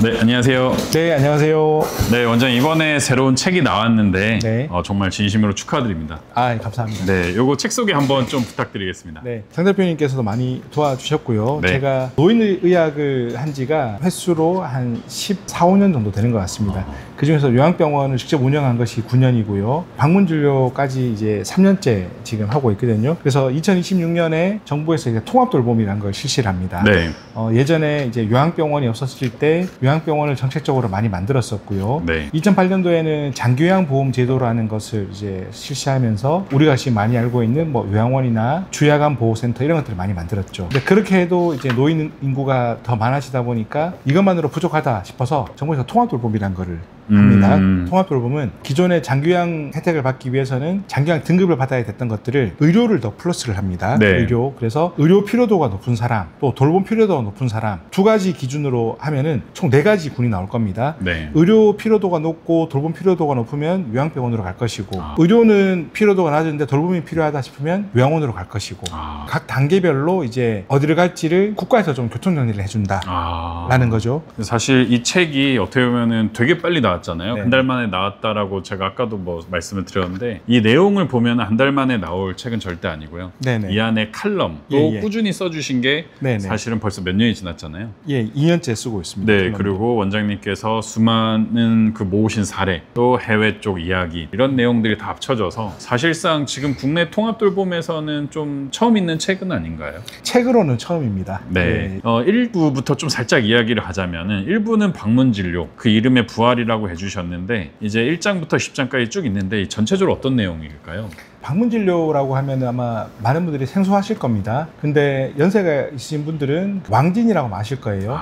네, 안녕하세요. 네, 안녕하세요. 네, 원장님 이번에 새로운 책이 나왔는데 네. 정말 진심으로 축하드립니다. 아, 감사합니다. 네, 요거 책 소개 한번 좀 부탁드리겠습니다. 네, 장 대표님께서도 많이 도와주셨고요. 네. 제가 노인의학을 한 지가 횟수로 한 14, 15년 정도 되는 것 같습니다. 그중에서 요양병원을 직접 운영한 것이 9년이고요. 방문진료까지 이제 3년째 지금 하고 있거든요. 그래서 2026년에 정부에서 이제 통합돌봄이라는 걸 실시를 합니다. 네. 예전에 이제 요양병원이 없었을 때 요양병원을 정책적으로 많이 만들었었고요. 네. 2008년도에는 장기요양보험제도라는 것을 이제 실시하면서 우리가 지금 많이 알고 있는 뭐 요양원이나 주야간보호센터 이런 것들을 많이 만들었죠. 근데 그렇게 해도 이제 노인 인구가 더 많아지다 보니까 이것만으로 부족하다 싶어서 정부에서 통합돌봄이라는 거를 합니다. 통합돌봄은 기존의 장기요양 혜택을 받기 위해서는 장기요양 등급을 받아야 됐던 것들을 의료를 더 플러스를 합니다. 네. 의료. 그래서 의료 필요도가 높은 사람, 또 돌봄 필요도가 높은 사람 두 가지 기준으로 하면은 총 4가지 군이 나올 겁니다. 네. 의료 필요도가 높고 돌봄 필요도가 높으면 요양병원으로 갈 것이고 의료는 필요도가 낮은데 돌봄이 필요하다 싶으면 요양원으로 갈 것이고 각 단계별로 이제 어디를 갈지를 국가에서 좀 교통정리를 해준다 라는 거죠. 사실 이 책이 어떻게 보면은 되게 빨리 나왔잖아요. 네. 한 달 만에 나왔다라고 제가 아까도 뭐 말씀을 드렸는데 이 내용을 보면 한 달 만에 나올 책은 절대 아니고요. 네네. 이 안에 칼럼 또 예, 예. 꾸준히 써주신 게 네네. 사실은 벌써 몇 년이 지났잖아요. 예, 2년째 쓰고 있습니다. 네, 칼럼도. 그리고 원장님께서 수많은 그 모으신 사례, 또 해외 쪽 이야기 이런 내용들이 다 합쳐져서 사실상 지금 국내 통합돌봄에서는 좀 처음 있는 책은 아닌가요? 책으로는 처음입니다. 네. 예. 1부부터 좀 살짝 이야기를 하자면은 1부는 방문진료, 그 이름의 부활이라고 해주셨는데 이제 1장부터 10장까지 쭉 있는데 전체적으로 어떤 내용일까요? 방문진료라고 하면 아마 많은 분들이 생소하실 겁니다. 근데 연세가 있으신 분들은 왕진이라고 아실 거예요.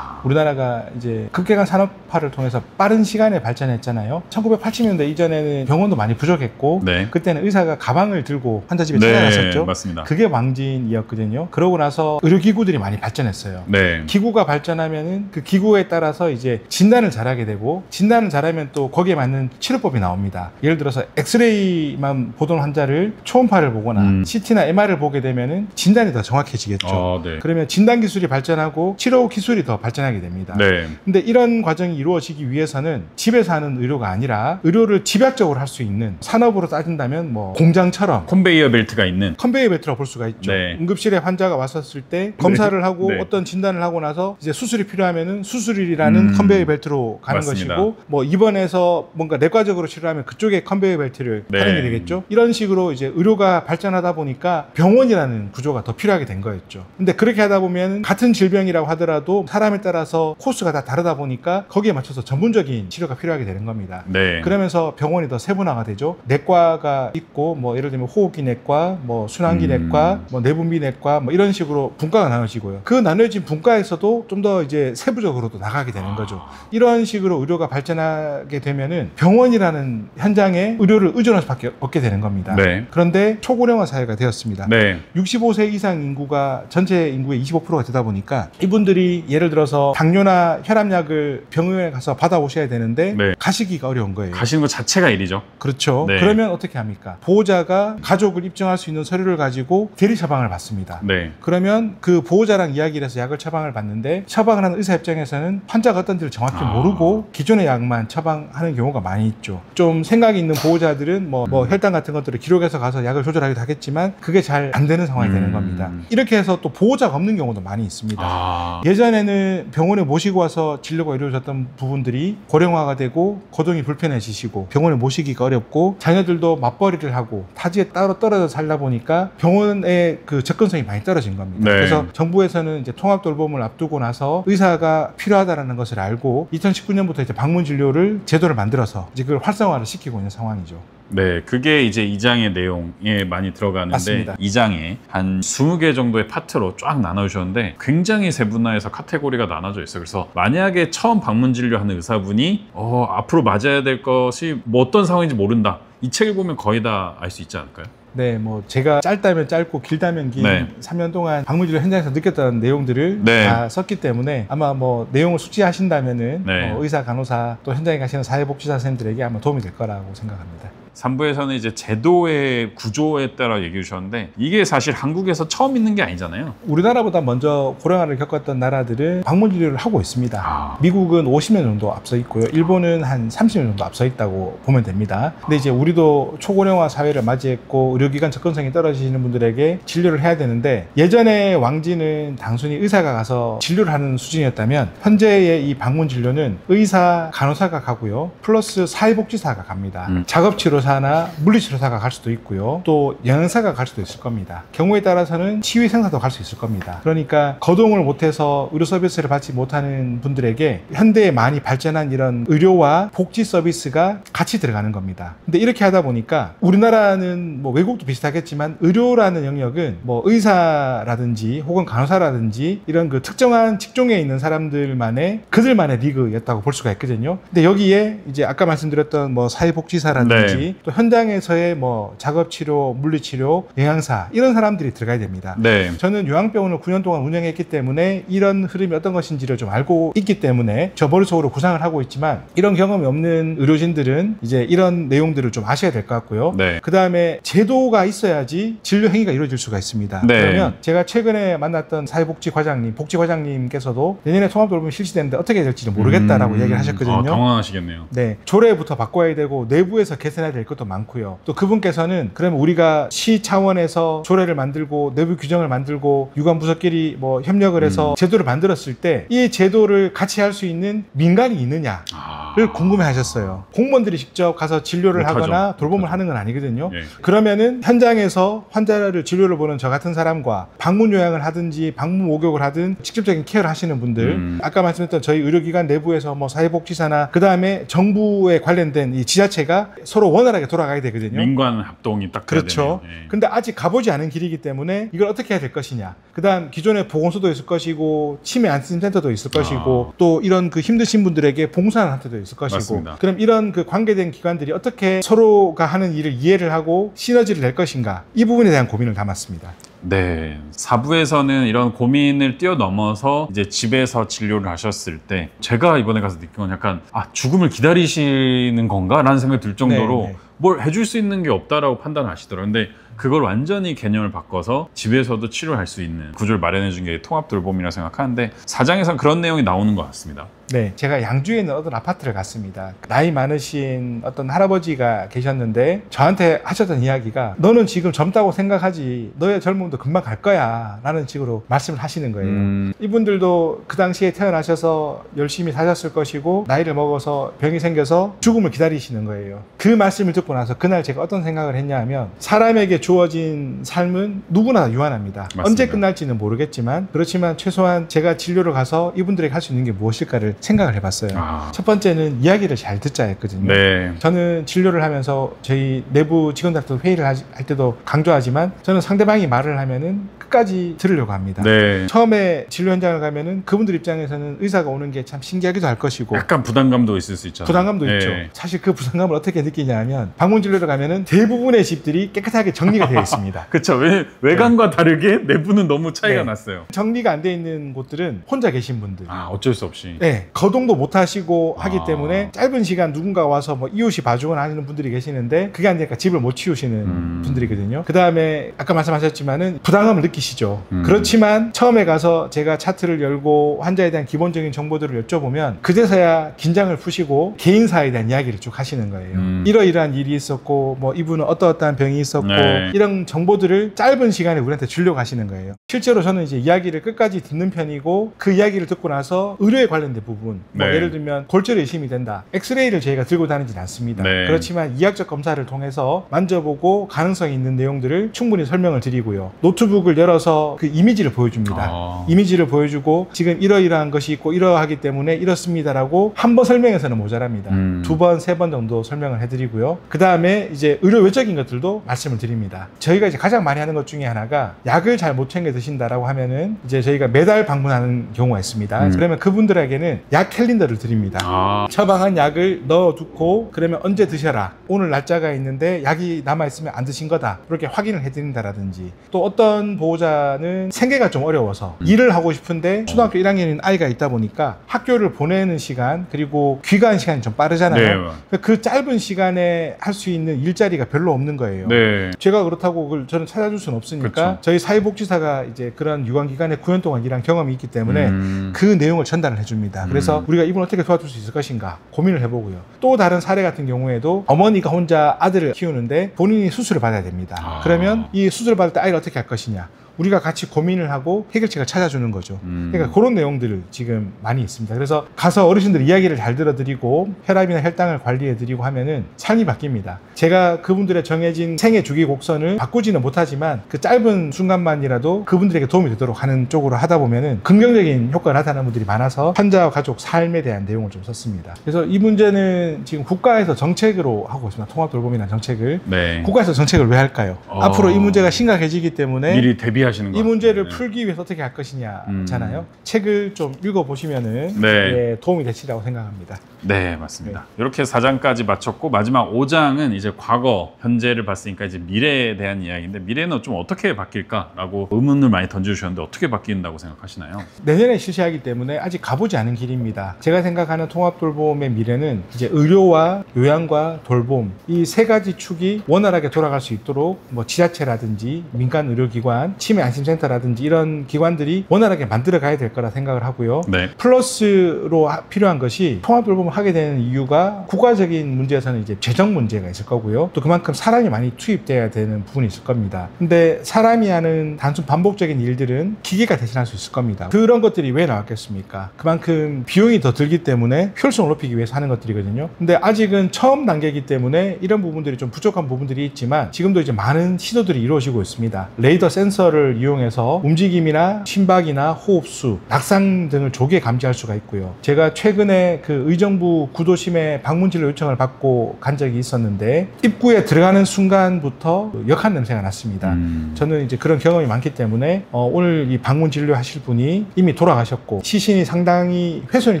우리나라가 이제 급격한 산업화를 통해서 빠른 시간에 발전했잖아요. 1980년대 이전에는 병원도 많이 부족했고 네. 그때는 의사가 가방을 들고 환자 집에 네, 찾아갔었죠. 맞습니다. 그게 왕진이었거든요. 그러고 나서 의료기구들이 많이 발전했어요. 네. 기구가 발전하면은 그 기구에 따라서 이제 진단을 잘하게 되고 진단을 잘하면 또 거기에 맞는 치료법이 나옵니다. 예를 들어서 엑스레이만 보던 환자를 초음파를 보거나 CT나 MR을 보게 되면은 진단이 더 정확해지겠죠. 네. 그러면 진단 기술이 발전하고 치료 기술이 더 발전하게 됩니다. 네. 근데 이런 과정이 이루어지기 위해서는 집에서 하는 의료가 아니라 의료를 집약적으로 할 수 있는 산업으로 따진다면 뭐 공장처럼 컨베이어 벨트가 있는 컨베이어 벨트라고 볼 수가 있죠. 네. 응급실에 환자가 왔었을 때 검사를 하고 네. 어떤 진단을 하고 나서 이제 수술이 필요하면은 수술이라는 컨베이어 벨트로 가는 맞습니다. 것이고 뭐 입원해서 뭔가 내과적으로 치료하면 그쪽에 컨베이어 벨트를 네. 하는 게 되겠죠. 이런 식으로 이제 의료가 발전하다 보니까 병원이라는 구조가 더 필요하게 된 거였죠. 근데 그렇게 하다 보면 같은 질병이라고 하더라도 사람에 따라서 코스가 다 다르다 보니까 거기에 맞춰서 전문적인 치료가 필요하게 되는 겁니다. 네. 그러면서 병원이 더 세분화가 되죠. 내과가 있고 뭐 예를 들면 호흡기 내과, 뭐 순환기 내과, 뭐 내분비 내과 뭐 이런 식으로 분과가 나눠지고요. 그 나눠진 분과에서도 좀 더 이제 세부적으로도 나가게 되는 거죠. 이런 식으로 의료가 발전하게 되면은 병원이라는 현장에 의료를 의존할 수밖에 없게 되는 겁니다. 네. 그런데 초고령화 사회가 되었습니다. 네. 65세 이상 인구가 전체 인구의 25%가 되다 보니까 이분들이 예를 들어서 당뇨나 혈압약을 병원에 가서 받아오셔야 되는데 네. 가시기가 어려운 거예요. 가시는 것 자체가 일이죠. 그렇죠. 네. 그러면 어떻게 합니까? 보호자가 가족을 입증할 수 있는 서류를 가지고 대리 처방을 받습니다. 네. 그러면 그 보호자랑 이야기를 해서 약을 처방을 받는데 처방을 하는 의사 입장에서는 환자가 어떤지를 정확히 모르고 기존의 약만 처방하는 경우가 많이 있죠. 좀 생각이 있는 보호자들은 뭐 혈당 같은 것들을 기록해서 가서 약을 조절하기도 하겠지만 그게 잘 안 되는 상황이 되는 겁니다. 이렇게 해서 또 보호자가 없는 경우도 많이 있습니다. 예전에는 병원에 모시고 와서 진료가 이루어졌던 부분들이 고령화가 되고 거동이 불편해지시고 병원에 모시기가 어렵고 자녀들도 맞벌이를 하고 타지에 따로 떨어져 살다 보니까 병원의 그 접근성이 많이 떨어진 겁니다. 네. 그래서 정부에서는 이제 통합돌봄을 앞두고 나서 의사가 필요하다는 것을 알고 2019년부터 이제 방문진료를 제도를 만들어서 이제 그걸 활성화를 시키고 있는 상황이죠. 네, 그게 이제 2장의 내용에 많이 들어가는데 맞습니다. 2장에 한 20개 정도의 파트로 쫙 나눠주셨는데 굉장히 세분화해서 카테고리가 나눠져 있어요. 그래서 만약에 처음 방문 진료하는 의사분이 앞으로 맞아야 될 것이 뭐 어떤 상황인지 모른다. 이 책을 보면 거의 다 알 수 있지 않을까요? 네, 뭐 제가 짧다면 짧고 길다면 긴 네. 3년 동안 방문진료 현장에서 느꼈던 내용들을 네. 다 썼기 때문에 아마 뭐 내용을 숙지하신다면은 네. 의사, 간호사 또 현장에 가시는 사회복지사 선생님들에게 아마 도움이 될 거라고 생각합니다. 3부에서는 이제 제도의 구조에 따라 얘기해 주셨는데 이게 사실 한국에서 처음 있는 게 아니잖아요. 우리나라보다 먼저 코로나를 겪었던 나라들은 방문 진료를 하고 있습니다. 미국은 50년 정도 앞서 있고요. 일본은 한 30년 정도 앞서 있다고 보면 됩니다. 근데 이제 우리도 초고령화 사회를 맞이했고 의료기관 접근성이 떨어지시는 분들에게 진료를 해야 되는데 예전에 왕지는 단순히 의사가 가서 진료를 하는 수준이었다면 현재의 이 방문 진료는 의사, 간호사가 가고요. 플러스 사회복지사가 갑니다. 작업치료사나 물리치료사가 갈 수도 있고요. 또 영양사가 갈 수도 있을 겁니다. 경우에 따라서는 치유생사도 갈 수 있을 겁니다. 그러니까 거동을 못해서 의료 서비스를 받지 못하는 분들에게 현대에 많이 발전한 이런 의료와 복지 서비스가 같이 들어가는 겁니다. 근데 이렇게 하다 보니까 우리나라는 뭐 외국도 비슷하겠지만 의료라는 영역은 뭐 의사라든지 혹은 간호사라든지 이런 그 특정한 직종에 있는 사람들만의 그들만의 리그였다고 볼 수가 있거든요. 근데 여기에 이제 아까 말씀드렸던 뭐 사회복지사라든지 네. 또 현장에서의 뭐 작업치료, 물리치료, 영양사 이런 사람들이 들어가야 됩니다. 네. 저는 요양병원을 9년 동안 운영했기 때문에 이런 흐름이 어떤 것인지를 좀 알고 있기 때문에 저 머릿속으로 구상을 하고 있지만 이런 경험이 없는 의료진들은 이제 이런 내용들을 좀 아셔야 될 것 같고요. 네. 그 다음에 제도가 있어야지 진료 행위가 이루어질 수가 있습니다. 네. 그러면 제가 최근에 만났던 사회복지과장님, 복지과장님께서도 내년에 통합돌봄이 실시되는데 어떻게 될지는 모르겠다라고 이야기를 하셨거든요. 당황하시겠네요. 네, 조례부터 바꿔야 되고 내부에서 개선해야 될 것도 많고요. 또 그분께서는 그러면 우리가 시 차원에서 조례를 만들고 내부 규정을 만들고 유관부서끼리 뭐 협력을 해서 제도를 만들었을 때 이 제도를 같이 할 수 있는 민간이 있느냐를 궁금해하셨어요. 공무원들이 직접 가서 진료를 못하죠. 하거나 돌봄을 하는 건 아니거든요. 예. 그러면은 현장에서 환자를 진료를 보는 저 같은 사람과 방문 요양을 하든지 방문 목욕을 하든 직접적인 케어를 하시는 분들, 아까 말씀드렸던 저희 의료기관 내부에서 뭐 사회복지사나 그 다음에 정부에 관련된 이 지자체가 서로 원활하게 돌아가야 되거든요. 민관 합동이 딱 돼야 그렇죠. 되네요. 예. 근데 아직 가보지 않은 길이기 때문에 이걸 어떻게 해야 될 것이냐. 그 다음 기존에 보건소도 있을 것이고 치매 안심센터도 있을 것이고 또 이런 그 힘드신 분들에게 봉사하는 한테도 있을 것이고 맞습니다. 그럼 이런 그 관계된 기관들이 어떻게 서로가 하는 일을 이해를 하고 시너지를 낼 것인가 이 부분에 대한 고민을 담았습니다. 네, 4부에서는 이런 고민을 뛰어넘어서 이제 집에서 진료를 하셨을 때 제가 이번에 가서 느낀 건 약간 죽음을 기다리시는 건가? 라는 생각이 들 정도로 네. 뭘 해줄 수 있는 게 없다라고 판단하시더라고요. 근데 그걸 완전히 개념을 바꿔서 집에서도 치료할 수 있는 구조를 마련해 준 게 통합돌봄이라고 생각하는데 사장에서는 그런 내용이 나오는 것 같습니다. 네, 제가 양주에 있는 어떤 아파트를 갔습니다. 나이 많으신 어떤 할아버지가 계셨는데 저한테 하셨던 이야기가 너는 지금 젊다고 생각하지 너의 젊음도 금방 갈 거야 라는 식으로 말씀을 하시는 거예요. 이분들도 그 당시에 태어나셔서 열심히 사셨을 것이고 나이를 먹어서 병이 생겨서 죽음을 기다리시는 거예요. 그 말씀을 듣고 나서 그날 제가 어떤 생각을 했냐 하면 사람에게 주어진 삶은 누구나 유한합니다. 맞습니다. 언제 끝날지는 모르겠지만 그렇지만 최소한 제가 진료를 가서 이분들에게 할 수 있는 게 무엇일까를 생각을 해봤어요. 첫 번째는 이야기를 잘 듣자 했거든요. 네. 저는 진료를 하면서 저희 내부 직원들한테 회의를 할 때도 강조하지만 저는 상대방이 말을 하면은 끝까지 들으려고 합니다. 네. 처음에 진료 현장을 가면은 그분들 입장에서는 의사가 오는 게 참 신기하기도 할 것이고 약간 부담감도 있을 수 있잖아요. 부담감도 네. 있죠. 사실 그 부담감을 어떻게 느끼냐 하면 방문 진료를 가면은 대부분의 집들이 깨끗하게 정리가 되어 있습니다. 그렇죠. 외관과 다르게 내부는 너무 차이가 네. 났어요. 정리가 안 돼 있는 곳들은 혼자 계신 분들. 어쩔 수 없이. 네, 거동도 못 하시고 하기 때문에 짧은 시간 누군가 와서 뭐 이웃이 봐주거나 하시는 분들이 계시는데 그게 안 되니까 집을 못 치우시는 분들이거든요. 그 다음에 아까 말씀하셨지만은 부담감을 느끼시죠. 그렇지만 처음에 가서 제가 차트를 열고 환자에 대한 기본적인 정보들을 여쭤보면 그제서야 긴장을 푸시고 개인사에 대한 이야기를 쭉 하시는 거예요. 이러이러한 일이 있었고 뭐 이분은 어떠어떠한 병이 있었고 네. 이런 정보들을 짧은 시간에 우리한테 주려고 하시는 거예요. 실제로 저는 이제 이야기를 끝까지 듣는 편이고 그 이야기를 듣고 나서 의료에 관련된 부분 뭐 네. 예를 들면 골절이 의심이 된다. 엑스레이를 저희가 들고 다니진 않습니다. 네. 그렇지만 이학적 검사를 통해서 만져보고 가능성이 있는 내용들을 충분히 설명을 드리고요. 노트북을 열어서 그 이미지를 보여줍니다. 이미지를 보여주고 지금 이러이러한 것이 있고 이러하기 때문에 이렇습니다라고 한 번 설명해서는 모자랍니다. 2번, 3번 정도 설명을 해드리고요. 그 다음에 이제 의료 외적인 것들도 말씀을 드립니다. 합니다. 저희가 이제 가장 많이 하는 것 중에 하나가 약을 잘 못 챙겨 드신다라고 하면은 이제 저희가 매달 방문하는 경우가 있습니다. 그러면 그분들에게는 약 캘린더를 드립니다. 처방한 약을 넣어두고 그러면 언제 드셔라. 오늘 날짜가 있는데 약이 남아있으면 안 드신 거다. 그렇게 확인을 해드린다라든지 또 어떤 보호자는 생계가 좀 어려워서 일을 하고 싶은데 초등학교 1학년인 아이가 있다 보니까 학교를 보내는 시간 그리고 귀가하는 시간이 좀 빠르잖아요. 네. 그 짧은 시간에 할 수 있는 일자리가 별로 없는 거예요. 네. 제가 그렇다고 그걸 저는 찾아줄 수는 없으니까 그쵸. 저희 사회복지사가 이제 그런 유관기관에 9년 동안 일한 경험이 있기 때문에 그 내용을 전달을 해줍니다. 그래서 우리가 이분 어떻게 도와줄 수 있을 것인가 고민을 해보고요. 또 다른 사례 같은 경우에도 어머니가 혼자 아들을 키우는데 본인이 수술을 받아야 됩니다. 그러면 이 수술을 받을 때 아이를 어떻게 할 것이냐. 우리가 같이 고민을 하고 해결책을 찾아주는 거죠. 그러니까 그런 내용들 지금 많이 있습니다. 그래서 가서 어르신들 이야기를 잘 들어드리고 혈압이나 혈당을 관리해드리고 하면은 삶이 바뀝니다. 제가 그분들의 정해진 생애 주기 곡선을 바꾸지는 못하지만 그 짧은 순간만이라도 그분들에게 도움이 되도록 하는 쪽으로 하다 보면은 긍정적인 효과를 나타나는 분들이 많아서 환자와 가족 삶에 대한 내용을 좀 썼습니다. 그래서 이 문제는 지금 국가에서 정책으로 하고 있습니다. 통합돌봄이라는 정책을. 네. 국가에서 정책을 왜 할까요? 앞으로 이 문제가 심각해지기 때문에 미리 대비하시는 거. 이 문제를 풀기 위해서 어떻게 할 것이냐잖아요. 책을 좀 읽어보시면은 네. 예, 도움이 되시라고 생각합니다. 네, 맞습니다. 이렇게 4장까지 마쳤고 마지막 5장은 이제 과거, 현재를 봤으니까 이제 미래에 대한 이야기인데 미래는 좀 어떻게 바뀔까라고 의문을 많이 던져주셨는데 어떻게 바뀐다고 생각하시나요? 내년에 실시하기 때문에 아직 가보지 않은 길입니다. 제가 생각하는 통합돌봄의 미래는 이제 의료와 요양과 돌봄 이 세 가지 축이 원활하게 돌아갈 수 있도록 뭐 지자체라든지 민간 의료기관, 치매 안심센터라든지 이런 기관들이 원활하게 만들어 가야 될 거라 생각을 하고요. 네. 플러스로 필요한 것이 통합돌봄을 하게 되는 이유가 국가적인 문제에서는 이제 재정 문제가 있을 거고요. 또 그만큼 사람이 많이 투입돼야 되는 부분이 있을 겁니다. 근데 사람이 하는 단순 반복적인 일들은 기계가 대신할 수 있을 겁니다. 그런 것들이 왜 나왔겠습니까? 그만큼 비용이 더 들기 때문에 효율성을 높이기 위해서 하는 것들이거든요. 근데 아직은 처음 단계이기 때문에 이런 부분들이 좀 부족한 부분들이 있지만 지금도 이제 많은 시도들이 이루어지고 있습니다. 레이더 센서를 이용해서 움직임이나 심박이나 호흡수, 낙상 등을 조기에 감지할 수가 있고요. 제가 최근에 그 의정부 구도심에 방문진료 요청을 받고 간 적이 있었는데 입구에 들어가는 순간부터 역한 냄새가 났습니다. 저는 이제 그런 경험이 많기 때문에 오늘 이 방문진료 하실 분이 이미 돌아가셨고 시신이 상당히 훼손이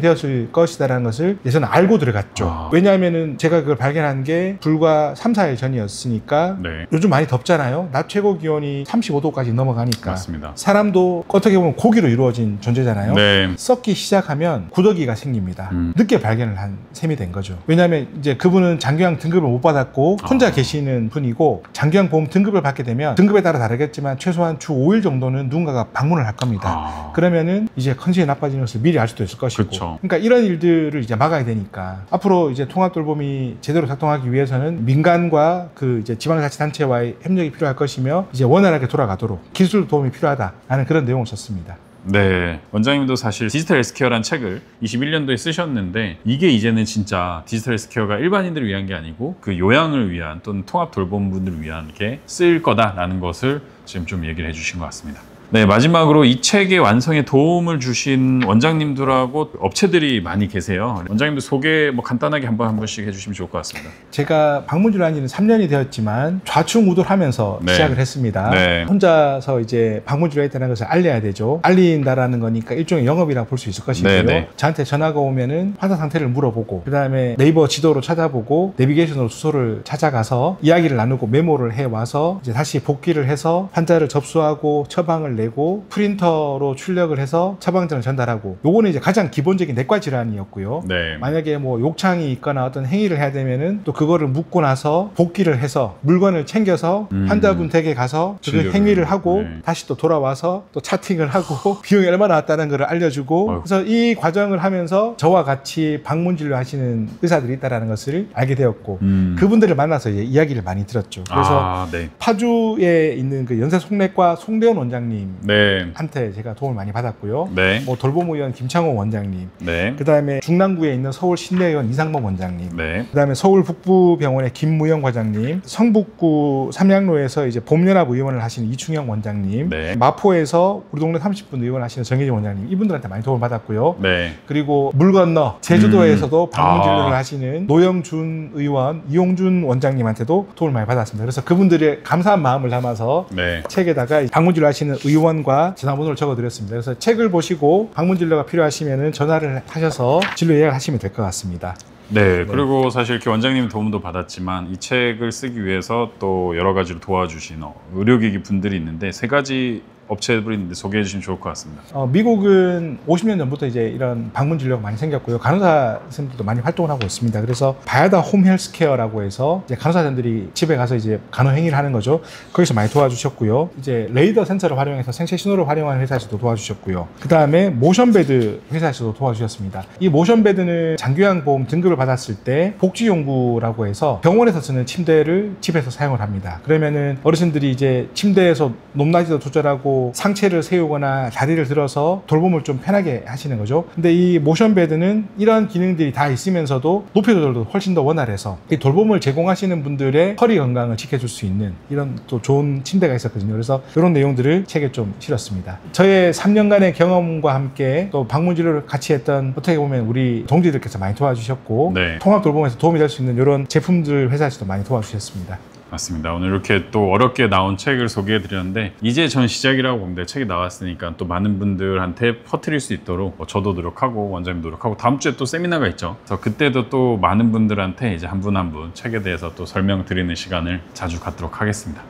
되었을 것이다라는 것을 저는 알고 들어갔죠. 왜냐하면은 제가 그걸 발견한 게 불과 3, 4일 전이었으니까 네. 요즘 많이 덥잖아요. 낮 최고 기온이 35도까지 넘어가니까 맞습니다. 사람도 어떻게 보면 고기로 이루어진 존재잖아요. 네. 썩기 시작하면 구더기가 생깁니다. 늦게 발견을 한 셈이 된 거죠. 왜냐하면 이제 그분은 장기요양 등급을 못 받았고 혼자 계시는 분이고 장기요양 보험 등급을 받게 되면 등급에 따라 다르겠지만 최소한 주 5일 정도는 누군가가 방문을 할 겁니다. 그러면 이제 컨디션이 나빠지는 것을 미리 알 수도 있을 것이고. 그쵸. 그러니까 이런 일들을 이제 막아야 되니까 앞으로 이제 통합돌봄이 제대로 작동하기 위해서는 민간과 그 이제 지방자치단체와의 협력이 필요할 것이며 이제 원활하게 돌아가도록 기술 도움이 필요하다라는 그런 내용을 썼습니다. 네, 원장님도 사실 디지털 헬스케어라는 책을 21년도에 쓰셨는데 이게 이제는 진짜 디지털 헬스케어가 일반인들을 위한 게 아니고 그 요양을 위한 또는 통합 돌봄분들을 위한 게 쓰일 거다라는 것을 지금 좀 얘기를 해주신 것 같습니다. 네, 마지막으로 이 책의 완성에 도움을 주신 원장님들하고 업체들이 많이 계세요. 원장님들 소개 뭐 간단하게 한 번씩 해주시면 좋을 것 같습니다. 제가 방문진료 한 지는 3년이 되었지만 좌충우돌하면서 네. 시작을 했습니다. 네. 혼자서 이제 방문진료 했다는 것을 알려야 되죠. 알린다라는 거니까 일종의 영업이라고 볼 수 있을 것이고요. 네, 네. 저한테 전화가 오면은 환자 상태를 물어보고 그 다음에 네이버 지도로 찾아보고 내비게이션으로 주소를 찾아가서 이야기를 나누고 메모를 해와서 이제 다시 복귀를 해서 환자를 접수하고 처방을 내고 프린터로 출력을 해서 처방전을 전달하고 요거는 이제 가장 기본적인 내과 질환이었고요. 네. 만약에 뭐 욕창이 있거나 어떤 행위를 해야 되면은 또 그거를 묻고 나서 복귀를 해서 물건을 챙겨서 환자분 댁에 가서 그 행위를 하고 네. 다시 또 돌아와서 또 차팅을 하고 비용이 얼마나 왔다는 걸 알려주고 어휴. 그래서 이 과정을 하면서 저와 같이 방문진료 하시는 의사들이 있다는 것을 알게 되었고 그분들을 만나서 이제 이야기를 많이 들었죠. 그래서 네. 파주에 있는 그 연세송내과 송대원 원장님 원장님한테 네. 제가 도움을 많이 받았고요. 네. 뭐 돌봄의원 김창호 원장님, 네. 그다음에 중랑구에 있는 서울 신내의원 이상범 원장님, 네. 그다음에 서울 북부병원의 김무영 과장님, 성북구 삼양로에서 이제 봄연합 의원을 하시는 이충영 원장님, 네. 마포에서 우리 동네 30분 의원 하시는 정혜진 원장님, 이분들한테 많이 도움을 받았고요. 네. 그리고 물 건너 제주도에서도 방문 진료를 아. 하시는 노영준 의원, 이용준 원장님한테도 도움을 많이 받았습니다. 그래서 그분들의 감사한 마음을 담아서 네. 책에다가 방문 진료 하시는 의원과 전화번호를 적어드렸습니다. 그래서 책을 보시고 방문 진료가 필요하시면 전화를 하셔서 진료 예약하시면 될 것 같습니다. 네, 그리고 사실 이렇게 원장님 도움도 받았지만 이 책을 쓰기 위해서 또 여러 가지로 도와주신 의료기기 분들이 있는데 3가지 업체들이 있는데 소개해 주시면 좋을 것 같습니다. 미국은 50년 전부터 이제 이런 방문 진료가 많이 생겼고요. 간호사 선생님들도 많이 활동을 하고 있습니다. 그래서 바야다 홈 헬스케어라고 해서 이제 간호사분들이 집에 가서 이제 간호 행위를 하는 거죠. 거기서 많이 도와주셨고요. 이제 레이더 센서를 활용해서 생체 신호를 활용하는 회사에서도 도와주셨고요. 그 다음에 모션베드 회사에서도 도와주셨습니다. 이 모션베드는 장기요양보험 등급을 받았을 때 복지용구라고 해서 병원에서 쓰는 침대를 집에서 사용을 합니다. 그러면은 어르신들이 이제 침대에서 높낮이도 조절하고 상체를 세우거나 다리를 들어서 돌봄을 좀 편하게 하시는 거죠. 근데 이 모션베드는 이런 기능들이 다 있으면서도 높이 조절도 훨씬 더 원활해서 이 돌봄을 제공하시는 분들의 허리 건강을 지켜줄 수 있는 이런 또 좋은 침대가 있었거든요. 그래서 이런 내용들을 책에 좀 실었습니다. 저의 3년간의 경험과 함께 또 방문 진료를 같이 했던 어떻게 보면 우리 동지들께서 많이 도와주셨고 네. 통합 돌봄에서 도움이 될 수 있는 이런 제품들 회사에서도 많이 도와주셨습니다. 맞습니다. 오늘 이렇게 또 어렵게 나온 책을 소개해 드렸는데 이제 전 시작이라고 봅니다. 책이 나왔으니까 또 많은 분들한테 퍼뜨릴 수 있도록 저도 노력하고 원장님 노력하고 다음 주에 또 세미나가 있죠. 그래서 그때도 또 많은 분들한테 이제 한 분 한 분 책에 대해서 또 설명드리는 시간을 자주 갖도록 하겠습니다.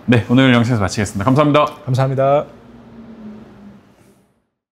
네, 오늘 영상에서 마치겠습니다. 감사합니다. 감사합니다.